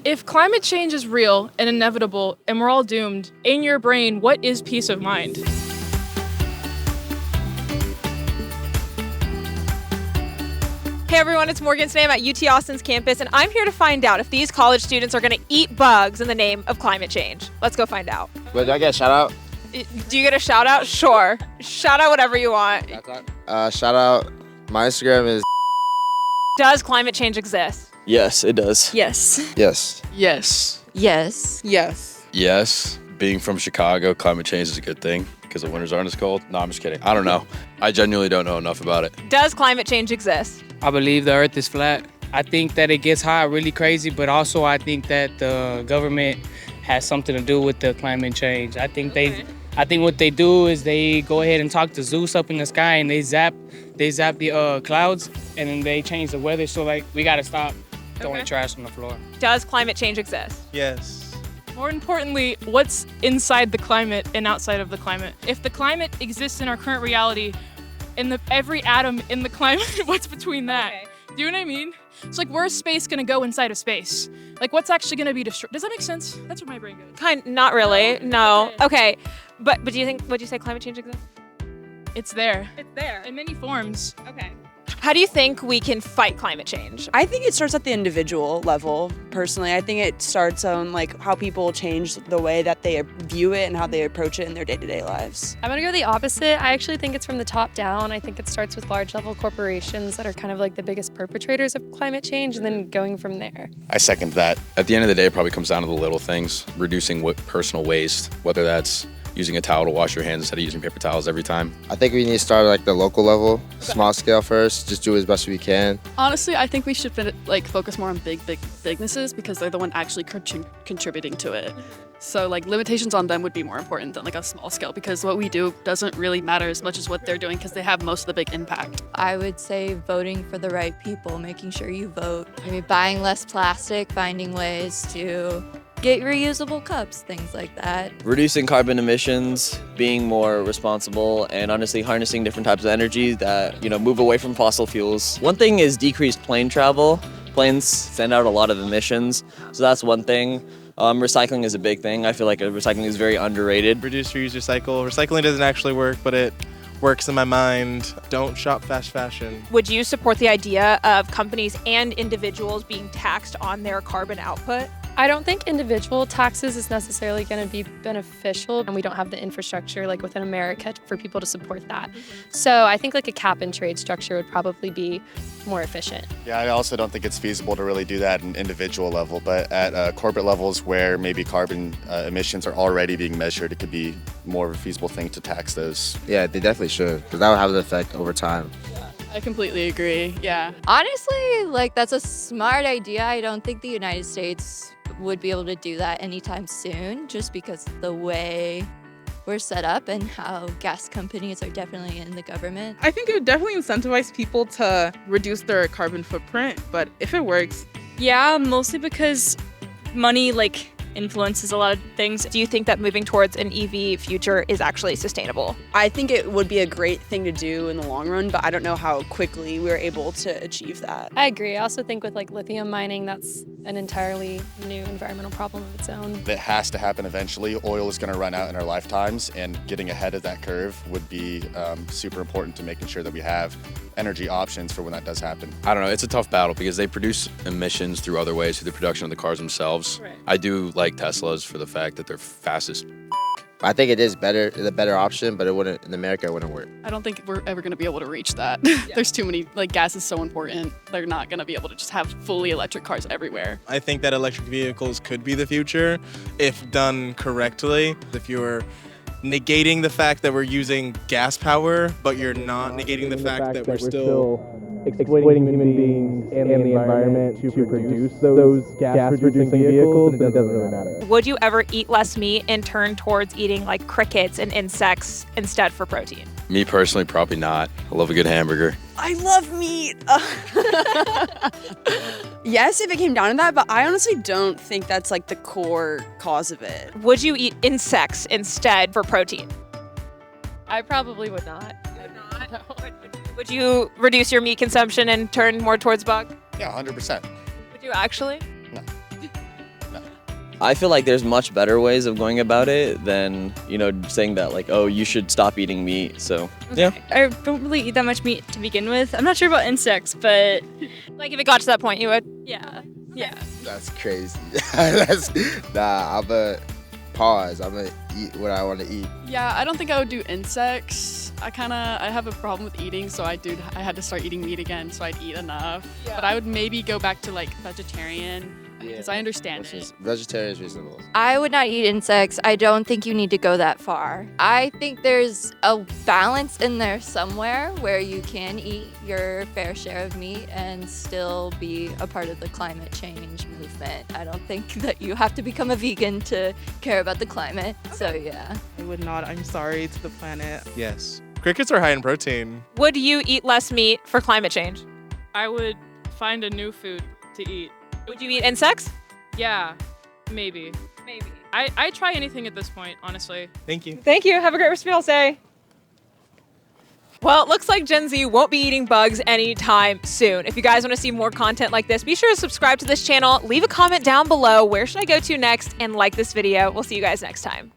If climate change is real and inevitable and we're all doomed, in your brain, what is peace of mind? Hey everyone, it's Morgan. Today I'm at UT Austin's campus, and I'm here to find out if these college students are going to eat bugs in the name of climate change. Let's go find out. Wait, do I get a shout out? Do you get a shout out? Sure. Shout out whatever you want. Shout out. My Instagram is. Does climate change exist? Yes, it does. Yes. Yes. Yes. Yes. Yes. Yes. Being from Chicago, climate change is a good thing because the winters aren't as cold. No, I'm just kidding. I don't know. I genuinely don't know enough about it. Does climate change exist? I believe the earth is flat. I think that it gets hot really crazy, but also I think that the government has something to do with the climate change. I think what they do is they go ahead and talk to Zeus up in the sky and they zap the clouds and then they change the weather. So like we gotta stop throwing trash on the floor. Does climate change exist? Yes. More importantly, what's inside the climate and outside of the climate? If the climate exists in our current reality, and every atom in the climate, what's between that? Okay. Do you know what I mean? It's like, where's space gonna go inside of space? Like, what's actually gonna be destroyed? Does that make sense? That's where my brain goes. Not really. No. Okay. But do you think? Would you say climate change exists? It's there. It's there. In many forms. Okay. How do you think we can fight climate change? I think it starts at the individual level, personally. I think it starts on like how people change the way that they view it and how they approach it in their day-to-day lives. I'm gonna go the opposite. I actually think it's from the top down. I think it starts with large level corporations that are kind of like the biggest perpetrators of climate change and then going from there. I second that. At the end of the day, it probably comes down to the little things, reducing personal waste, whether that's using a towel to wash your hands instead of using paper towels every time. I think we need to start at like the local level, small scale first. Just do as best we can. Honestly, I think we should focus more on big businesses because they're the one actually contributing to it. So like limitations on them would be more important than like a small scale because what we do doesn't really matter as much as what they're doing because they have most of the big impact. I would say voting for the right people, making sure you vote. Maybe buying less plastic, finding ways to get reusable cups, things like that. Reducing carbon emissions, being more responsible, and honestly harnessing different types of energy that, move away from fossil fuels. One thing is decreased plane travel. Planes send out a lot of emissions, so that's one thing. Recycling is a big thing. I feel like recycling is very underrated. Reduce, reuse, recycle. Recycling doesn't actually work, but it works in my mind. Don't shop fast fashion. Would you support the idea of companies and individuals being taxed on their carbon output? I don't think individual taxes is necessarily going to be beneficial, and we don't have the infrastructure like within America for people to support that. So I think like a cap and trade structure would probably be more efficient. Yeah, I also don't think it's feasible to really do that at an individual level, but at corporate levels where maybe carbon emissions are already being measured, it could be more of a feasible thing to tax those. Yeah, they definitely should, because that would have an effect over time. I completely agree, yeah. Honestly, that's a smart idea. I don't think the United States would be able to do that anytime soon just because of the way we're set up and how gas companies are definitely in the government. I think it would definitely incentivize people to reduce their carbon footprint, but if it works. Yeah, mostly because money influences a lot of things. Do you think that moving towards an EV future is actually sustainable? I think it would be a great thing to do in the long run, but I don't know how quickly we're able to achieve that. I agree. I also think with lithium mining, that's an entirely new environmental problem of its own. It has to happen eventually. Oil is going to run out in our lifetimes, and getting ahead of that curve would be super important to making sure that we have energy options for when that does happen. I don't know. It's a tough battle because they produce emissions through other ways, through the production of the cars themselves. Right. I do like Teslas for the fact that they're fastest. I think it is better, the better option, but in America, it wouldn't work. I don't think we're ever going to be able to reach that. There's too many, gas is so important. They're not going to be able to just have fully electric cars everywhere. I think that electric vehicles could be the future if done correctly. If you're negating the fact that we're using gas power, but you're not negating the fact that we're still exploiting human beings and the environment to produce those gas-producing vehicles, then it doesn't really matter. Would you ever eat less meat and turn towards eating crickets and insects instead for protein? Me personally, probably not. I love a good hamburger. I love meat. Yes, if it came down to that, but I honestly don't think that's the core cause of it. Would you eat insects instead for protein? I probably would not. No. Would you reduce your meat consumption and turn more towards bug? Yeah, 100%. Would you actually? No. I feel like there's much better ways of going about it than, saying that like, oh, you should stop eating meat. So, yeah. I don't really eat that much meat to begin with. I'm not sure about insects, but Like if it got to that point, you would. yeah. Yeah. That's crazy. I'm a pause. I'm gonna eat what I want to eat. Yeah, I don't think I would do insects. I have a problem with eating, so I had to start eating meat again, so I'd eat enough. Yeah. But I would maybe go back to like vegetarian because I understand it. Vegetarian is reasonable. I would not eat insects. I don't think you need to go that far. I think there's a balance in there somewhere where you can eat your fair share of meat and still be a part of the climate change movement. I don't think that you have to become a vegan to care about the climate. So yeah. I would not. I'm sorry to the planet. Yes. Crickets are high in protein. Would you eat less meat for climate change? I would find a new food to eat. Would you eat insects? Yeah, maybe. Maybe. I try anything at this point, honestly. Thank you. Thank you. Have a great rest of your day. Well, it looks like Gen Z won't be eating bugs anytime soon. If you guys want to see more content like this, be sure to subscribe to this channel, leave a comment down below. Where should I go to next? And like this video. We'll see you guys next time.